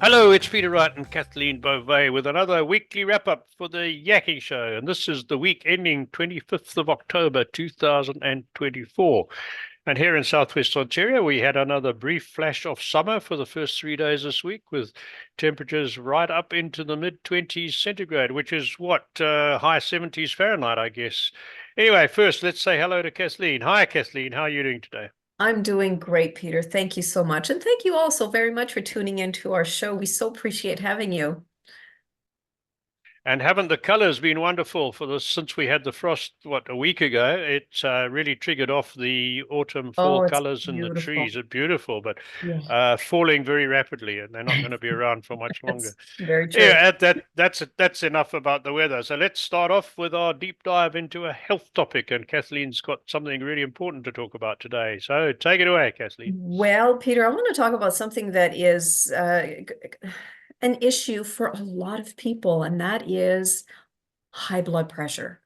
Hello, it's Peter Wright and Kathleen Beauvais with another weekly wrap up for the Yaki Show. And this is the week ending 25th of October 2024. And here in Southwest Ontario, we had another brief flash of summer for the first 3 days this week with temperatures right up into the mid 20s centigrade, which is what, high 70s Fahrenheit, I guess. Anyway, first, let's say hello to Kathleen. Hi, Kathleen. How are you doing today? I'm doing great, Peter. Thank you so much. And thank you also very much for tuning into our show. We so appreciate having you. And haven't the colors been wonderful for this since we had the frost, what, a week ago? It really triggered off the autumn fall Oh, it's colors in the trees. beautiful. It's beautiful, but Yeah, falling very rapidly, and they're not going to be around for much longer. that's very true. Yeah, that's enough about the weather. So let's start off with our deep dive into a health topic, and Kathleen's got something really important to talk about today. So take it away, Kathleen. Well, Peter, I want to talk about something that is an issue for a lot of people, and that is high blood pressure.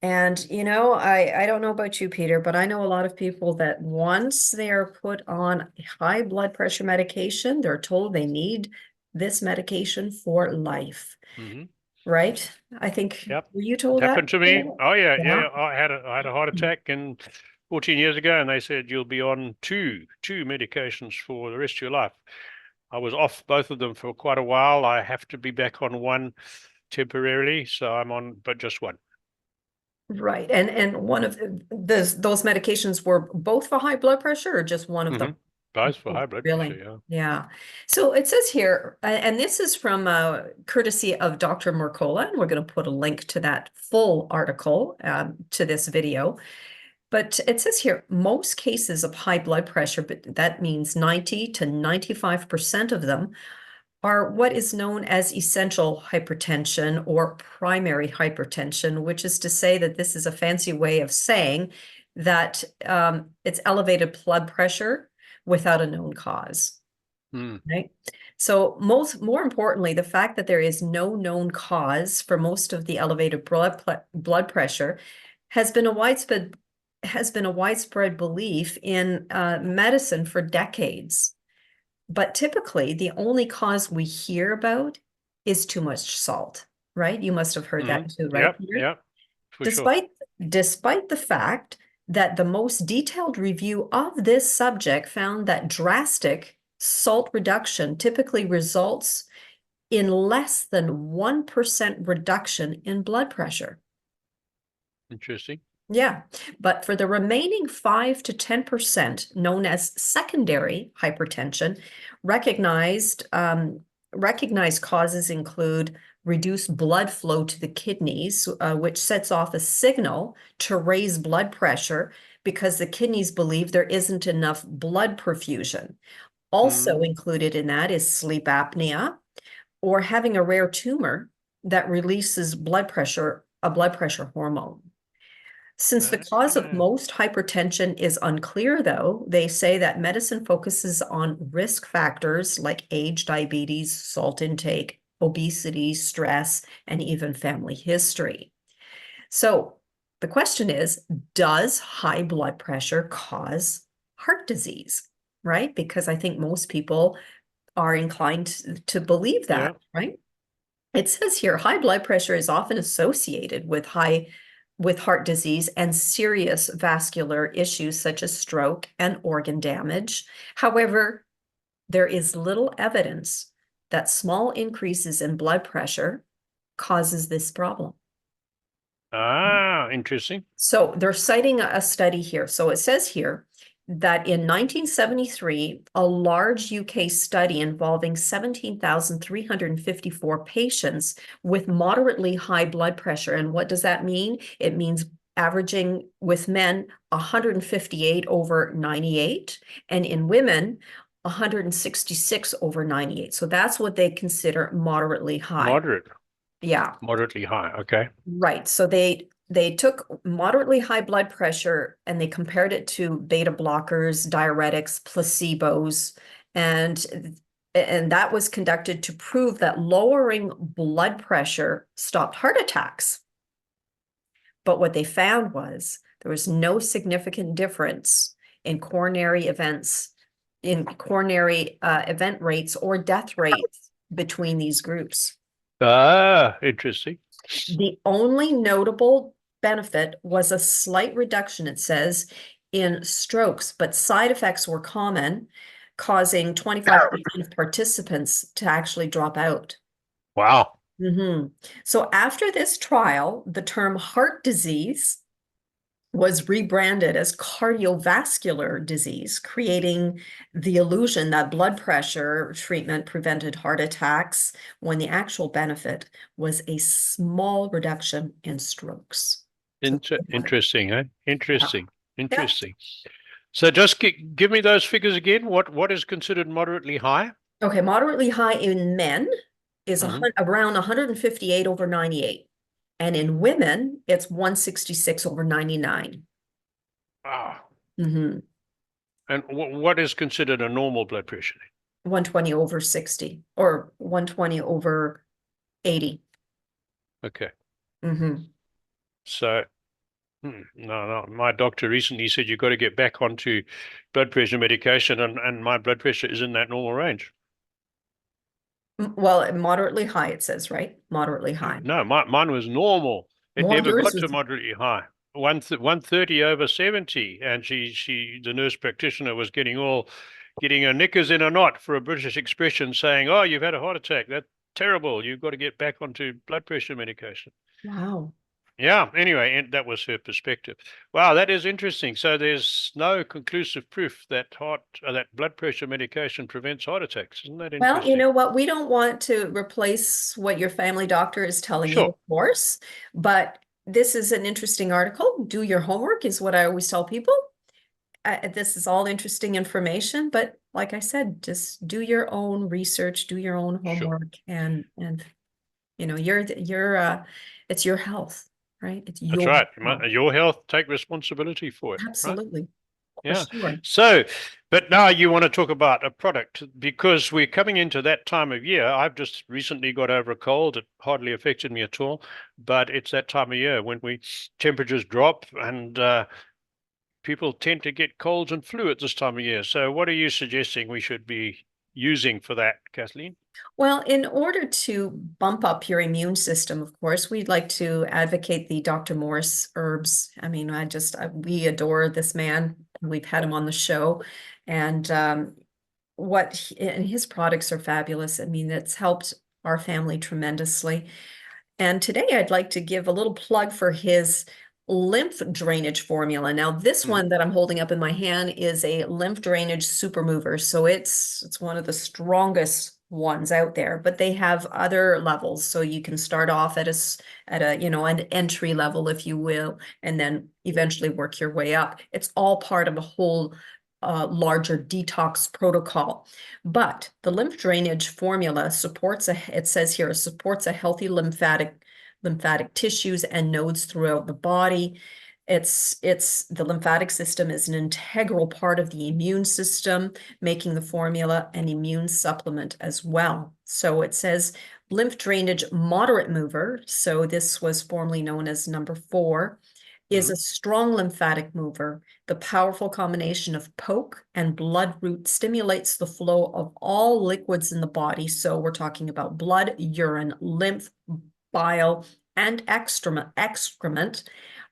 And, I don't know about you, Peter, but I know a lot of people that once they are put on high blood pressure medication, they're told they need this medication for life, Hmm. right? I think, Yep. were you It told that? happened to me. Oh yeah, Yeah. yeah. I had a heart attack and 14 years ago, and they said you'll be on two medications for the rest of your life. I was off both of them for quite a while. I have to be back on one temporarily, so I'm on but just one. Right. And one of those medications were both for high blood pressure or just one of Hmm. them? Both for Oh, high blood pressure, really? yeah. Yeah. So it says here, and this is from courtesy of Dr. Mercola, and we're going to put a link to that full article to this video. But it says here, most cases of high blood pressure, but that means 90 to 95% of them are what is known as essential hypertension or primary hypertension, which is to say that this is a fancy way of saying that it's elevated blood pressure without a known cause, Mm. right? So more importantly, the fact that there is no known cause for most of the elevated blood pressure has been a widespread belief in medicine for decades. But typically, the only cause we hear about is too much salt, right? You must have heard Hmm. that too, right, Yep, Peter? yep, for sure. Despite despite the fact that the most detailed review of this subject found that drastic salt reduction typically results in less than 1% reduction in blood pressure. Interesting. Yeah, but for the remaining 5 to 10% known as secondary hypertension, recognized recognized causes include reduced blood flow to the kidneys, which sets off a signal to raise blood pressure because the kidneys believe there isn't enough blood perfusion. Also Mm. included in that is sleep apnea or having a rare tumor that releases a blood pressure hormone. Since the cause of Ah, most hypertension is unclear, though, they say that medicine focuses on risk factors like age, diabetes, salt intake, obesity, stress, and even family history. So the question is, does high blood pressure cause heart disease? Right? Because I think most people are inclined to believe that, yeah. right? It says here, high blood pressure is often associated with heart disease and serious vascular issues such as stroke and organ damage. However, there is little evidence that small increases in blood pressure causes this problem. Ah, interesting. So they're citing a study here. So it says here that in 1973, a large UK study involving 17,354 patients with moderately high blood pressure. And what does that mean? It means averaging with men 158 over 98, and in women 166 over 98. So that's what they consider moderately high. Moderate, Yeah. moderately high. Okay. Right. So they took moderately high blood pressure and they compared it to beta blockers, diuretics, placebos, and that was conducted to prove that lowering blood pressure stopped heart attacks. But what they found was there was no significant difference in coronary events in coronary event rates or death rates between these groups. Ah, interesting. The only notable benefit was a slight reduction, it says, in strokes, but side effects were common, causing 25% of participants to actually drop out. Wow. So after this trial, the term heart disease was rebranded as cardiovascular disease, creating the illusion that blood pressure treatment prevented heart attacks when the actual benefit was a small reduction in strokes. So, Interesting, eh? Interesting. yeah. Interesting. So just give me those figures again. What is considered moderately high? Okay, moderately high in men is Hmm. around 158 over 98. And in women, it's 166 over 99. Ah, Mm-hmm. and what is considered a normal blood pressure? 120 over 60 or 120 over 80. Okay. Mm-hmm. So, no. My doctor recently said you've got to get back onto blood pressure medication, and my blood pressure is in that normal range. Well, moderately high, it says, right? Moderately high. No, mine was normal. It Well, never yours got to was, moderately high. 130 over 70, and the nurse practitioner was getting her knickers in a knot for a British expression, saying, "Oh, you've had a heart attack. That's terrible. You've got to get back onto blood pressure medication." wow. Yeah, anyway, and that was her perspective. Wow, that is interesting. So there's no conclusive proof that that blood pressure medication prevents heart attacks. Isn't that Well, you interesting? know what? We don't want to replace what your family doctor is telling you, Sure, of course, but this is an interesting article. Do your homework is what I always tell people. This is all interesting information, but like I said, just do your own research, do your own sure. homework, and it's your health, right? It's That's your right. health. Your health, take responsibility for it, right? Absolutely, for Yeah. sure. So, but now you want to talk about a product because we're coming into that time of year. I've just recently got over a cold. It hardly affected me at all, but it's that time of year when temperatures drop and people tend to get colds and flu at this time of year. So, what are you suggesting we should be using for that, Kathleen? Well, in order to bump up your immune system, of course, we'd like to advocate the Dr. Morse herbs. I mean, we adore this man. We've had him on the show, and and his products are fabulous. I mean, it's helped our family tremendously. And today I'd like to give a little plug for his lymph drainage formula. Now, this Hmm. one that I'm holding up in my hand is a lymph drainage super mover. So it's one of the strongest ones out there, but they have other levels. So you can start off an entry level, if you will, and then eventually work your way up. It's all part of a whole larger detox protocol. But the lymph drainage formula it says here, supports a healthy lymphatic tissues and nodes throughout the body. It's the lymphatic system is an integral part of the immune system, making the formula an immune supplement as well. So it says lymph drainage moderate mover. So this was formerly known as number 4, is Hmm. a strong lymphatic mover. The powerful combination of poke and blood root stimulates the flow of all liquids in the body. So we're talking about blood, urine, lymph, bile, and excrement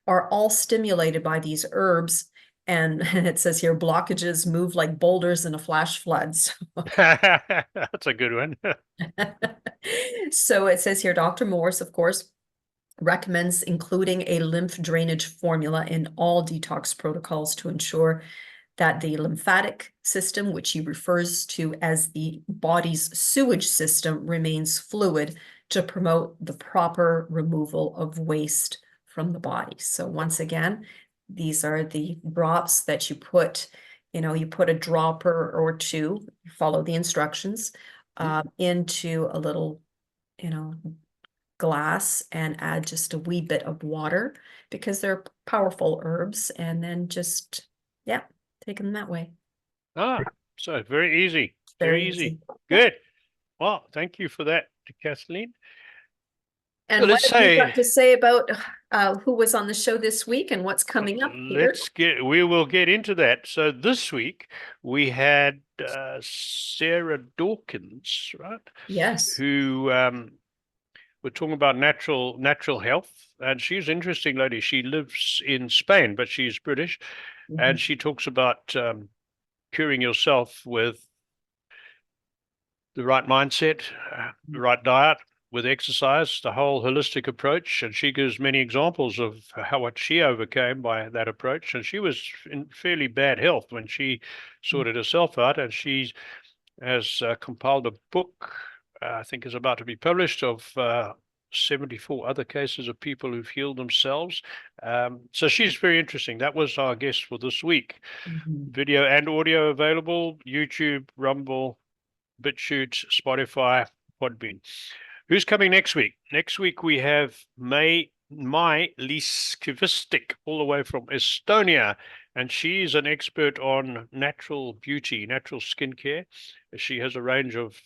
are all stimulated by these herbs. And it says here, blockages move like boulders in a flash flood. That's a good one. So it says here, Dr. Morse, of course, recommends including a lymph drainage formula in all detox protocols to ensure that the lymphatic system, which he refers to as the body's sewage system, remains fluid to promote the proper removal of waste from the body. So once again, these are the drops that you put a dropper or two, follow the instructions, into a little, you know, glass and add just a wee bit of water because they're powerful herbs, and then just, yeah, take them that way. Ah, so very easy, very Very easy. easy. Yeah. Good. Well, thank you for that, Kathleen. And Well, what let's have you got say to say about who was on the show this week and what's coming up, Peter? we will get into that. So this week we had Sarah Dawkins, right? Yes. Who we're talking about natural health, and she's an interesting lady. She lives in Spain, but she's British, and Mhm. she talks about curing yourself with the right mindset, the right diet, with exercise, the whole holistic approach. And she gives many examples of how what she overcame by that approach. And she was in fairly bad health when she sorted herself out, and she has compiled a book, I think is about to be published, of 74 other cases of people who've healed themselves. So she's very interesting. That was our guest for this week. Mhm. Video and audio available, YouTube, Rumble, BitChute, Spotify, Podbean. Who's coming next week? Next week we have Mai Liskivistik, all the way from Estonia, and she's an expert on natural beauty, natural skincare. She has a range of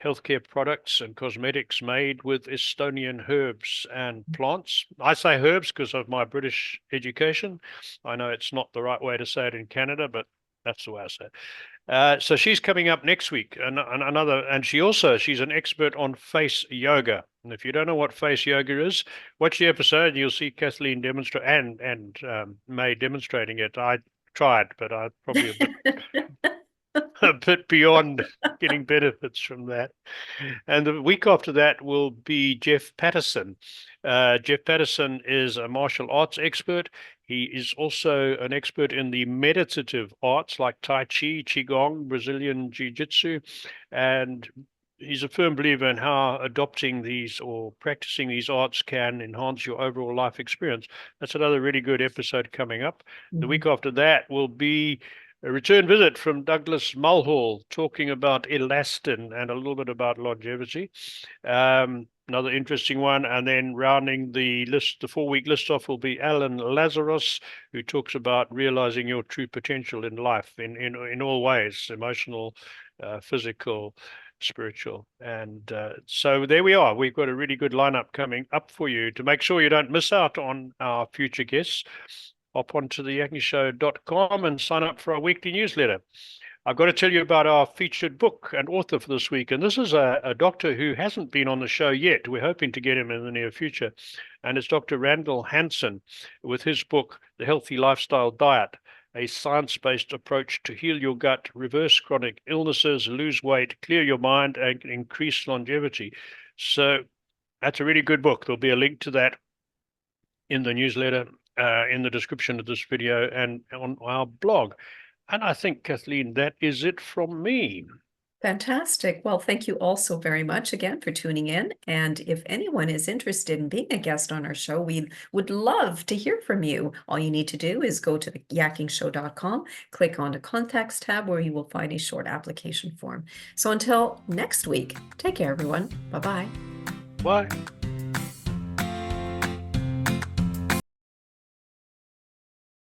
healthcare products and cosmetics made with Estonian herbs and plants. I say herbs because of my British education. I know it's not the right way to say it in Canada, but that's the way I say it. So she's coming up next week, and she's an expert on face yoga. And if you don't know what face yoga is, watch the episode and you'll see Kathleen demonstrate and May demonstrating it. I tried, but I probably a bit beyond getting benefits from that. And the week after that will be Jeff Patterson. Jeff Patterson is a martial arts expert. He is also an expert in the meditative arts like Tai Chi, Qigong, Brazilian Jiu-Jitsu, and he's a firm believer in how adopting these or practicing these arts can enhance your overall life experience. That's another really good episode coming up. The week after that will be a return visit from Douglas Mulhall talking about elastin and a little bit about longevity. Another interesting one. And then rounding the list, the 4-week list off will be Alan Lazarus, who talks about realizing your true potential in life in all ways, emotional, physical, spiritual. And so there we are. We've got a really good lineup coming up for you. To make sure you don't miss out on our future guests, hop onto theyakingshow.com and sign up for our weekly newsletter. I've got to tell you about our featured book and author for this week. And this is a doctor who hasn't been on the show yet. We're hoping to get him in the near future. And it's Dr. Randall Hansen with his book, The Healthy Lifestyle Diet, a science-based approach to heal your gut, reverse chronic illnesses, lose weight, clear your mind, and increase longevity. So that's a really good book. There'll be a link to that in the newsletter, in the description of this video, and on our blog. And I think, Kathleen, that is it from me. Fantastic. Well, thank you all so very much again for tuning in. And if anyone is interested in being a guest on our show, we would love to hear from you. All you need to do is go to theyakingshow.com, click on the contacts tab where you will find a short application form. So until next week, take care, everyone. Bye-bye. Bye.